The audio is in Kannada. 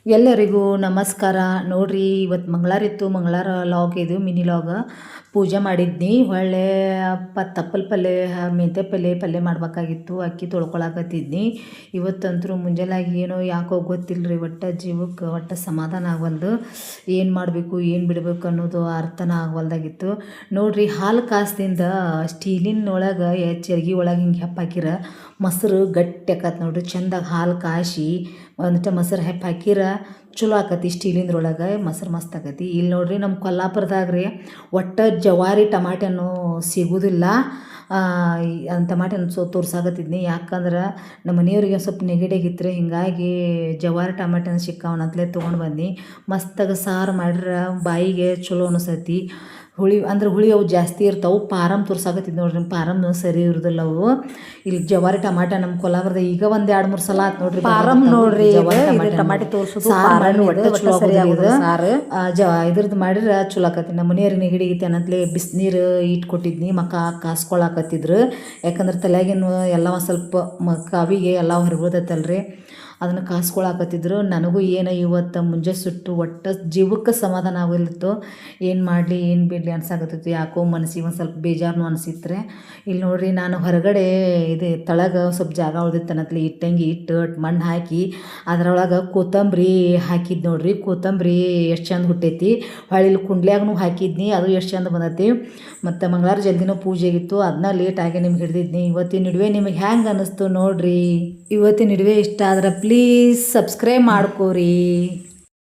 ಎಲ್ಲರಿಗೂ ನಮಸ್ಕಾರ. ನೋಡ್ರಿ, ಇವತ್ತು ಮಂಗಳವಾರ ಇತ್ತು. ಮಂಗಳವಾರ ಲಾಗ್ ಇದು ಮಿನಿ ಲಾಗ್. ಪೂಜೆ ಮಾಡಿದ್ನಿ. ಹೊಳ್ಳೆ ತಪ್ಪಲ ಪಲ್ಯ, ಮೆಂತ್ಯ ಪಲ್ಯ ಮಾಡ್ಬೇಕಾಗಿತ್ತು. ಅಕ್ಕಿ ತೊಳ್ಕೊಳಕತ್ತಿದ್ನಿ. ಇವತ್ತಂತೂ ಮುಂಜಾನಾಗಿ ಏನೋ ಯಾಕೋ ಗೊತ್ತಿಲ್ಲ ರೀ, ಒಟ್ಟು ಜೀವಕ್ಕೆ ಒಟ್ಟು ಸಮಾಧಾನ ಆಗವಲ್ದು. ಏನು ಮಾಡಬೇಕು ಏನು ಬಿಡಬೇಕು ಅನ್ನೋದು ಅರ್ಥನ ಆಗವಲ್ದಾಗಿತ್ತು. ನೋಡ್ರಿ, ಹಾಲು ಕಾಸ್ದಿಂದ ಸ್ಟೀಲಿನೊಳಗೆ ಚರ್ಗಿ ಒಳಗೆ ಹಿಂಗೆ ಹೆಪ್ಪಾಕಿರ ಮೊಸರು ಗಟ್ಟಿ ಆಕತ್ ನೋಡ್ರಿ. ಚೆಂದಾಗಿ ಹಾಲು ಕಾಯಿಸಿ ಒಂದಿಟ್ಟು ಮೊಸರು ಹಾಕಿರ ಚಲೋ ಆಕತಿ. ಸ್ಟೀಲಿಂದ್ರೊಳಗೆ ಮೊಸರು ಮಸ್ತ್ ಆಕತಿ. ಇಲ್ಲಿ ನೋಡ್ರಿ, ನಮ್ಮ ಕೊಲ್ಲಾಪುರದಾಗ ರೀ ಒಟ್ಟು ಜವಾರಿ ಟಮಾಟೆನೂ ಸಿಗೋದಿಲ್ಲ. ಟಮಾಟೆನ ತೋರ್ಸಾಕತ್ತಿದ್ನಿ. ಯಾಕಂದ್ರೆ ನಮ್ಮ ಮನೆಯವ್ರಿಗೆ ಸ್ವಲ್ಪ ನೆಗಡಿಯಾಗಿತ್ತು. ಹಿಂಗಾಗಿ ಜವಾರಿ ಟಮಾಟೆನ ಸಿಕ್ಕಾವನಂತಲೇ ತೊಗೊಂಡು ಬಂದು ಮಸ್ತಾಗಿ ಸಾರು ಮಾಡಿದ್ರೆ ಬಾಯಿಗೆ ಚಲೋ ಅನಿಸ್ತೈತಿ. ಹುಳಿ ಅವು ಜಾಸ್ತಿ ಇರ್ತಾವೆ. ಪಾರಮ್ ತೋರ್ಸಾಕತ್ತಿದ್ದು ನೋಡ್ರಿ, ಪಾರಮ್ ಸರಿ ಇರೋದಿಲ್ಲ ಅವು. ಇಲ್ಲಿ ಜವಾರಿ ಟಮಾಟ ನಮ್ಮ ಕೊಲ್ಲಾಪುರದ ಈಗ ಒಂದು 2-3 ಸಲ ಆಯ್ತು ನೋಡ್ರಿ. ಪಾರಮ್ ನೋಡ್ರಿ, ಟಮಾಟೆ ತೋರ್ಸೋದು ಇದ್ರದ್ದು ಮಾಡಿದ್ರೆ ಚಲೋ ಆಕತಿ. ನಮ್ಮ ಮನೆಯವ್ರಿಗೆ ನೆಗಡಿ ಐತೆ ಅನ್ನತ್ಲೇ ಬಿಸಿನೀರು ಇಟ್ಕೊಟ್ಟಿದ್ನಿ. ಮಕ್ಕ ಕಾಸ್ಕೊಳಕತ್ತಿದ್ರು. ಯಾಕಂದ್ರೆ ತಲೆಯಾಗಿನ ಎಲ್ಲ ಒಂದು ಸ್ವಲ್ಪ ಕಾವಿಗೆ ಎಲ್ಲ ಹೊರಗೋದತ್ತಲ್ರಿ, ಅದನ್ನು ಕಾಸ್ಕೊಳಕತ್ತಿದ್ರು. ನನಗೂ ಏನು ಇವತ್ತು ಮುಂಜೆ ಸುಟ್ಟು ಒಟ್ಟು ಜೀವಕ್ಕೆ ಸಮಾಧಾನ ಆಗಿಲ್ಲಿತ್ತು. ಏನು ಮಾಡಲಿ ಏನು ಬಿಡಲಿ ಅನ್ಸಾಕತ್ತಿತ್ತು. ಯಾಕೋ ಮನಸ್ಸಿಗೆ ಒಂದು ಸ್ವಲ್ಪ ಬೇಜಾರು ಅನಿಸಿತ್ರೆ. ಇಲ್ಲಿ ನೋಡ್ರಿ, ನಾನು ಹೊರಗಡೆ ಇದು ತಳಗ ಸ್ವಲ್ಪ ಜಾಗ ಉಳ್ದಿತ್ತನತ್ಲಿ ಇಟ್ಟಂಗಿ ಇಟ್ಟು ಮಣ್ಣು ಹಾಕಿ ಅದರೊಳಗೆ ಕೊತ್ತಂಬರಿ ಹಾಕಿದ್ದು ನೋಡ್ರಿ. ಕೊತ್ತಂಬರಿ ಎಷ್ಟು ಚಂದ ಹುಟ್ಟೈತಿ. ಹೊಳ್ಳಿ ಕುಂಡ್ಲ್ಯಾಗೂ ಹಾಕಿದ್ನಿ, ಅದು ಎಷ್ಟು ಚಂದ ಬಂದೈತಿ. ಮತ್ತು ಮಂಗಳವಾರ ಜಲ್ದಿನೂ ಪೂಜೆಗಿತ್ತು, ಅದನ್ನ ಲೇಟಾಗಿ ನಿಮ್ಗೆ ಹಿಡಿದಿದ್ನಿ. ಇವತ್ತಿನ ನಡುವೆ ನಿಮಗೆ ಹ್ಯಾಂಗೆ ಅನ್ನಿಸ್ತು ನೋಡ್ರಿ. ಇವತ್ತಿನ ನಡುವೆ ಇಷ್ಟ ಆದ್ರೆ ಪ್ಲೀಸ್ ಸಬ್ಸ್ಕ್ರೈಬ್ ಮಾಡ್ಕೋರಿ.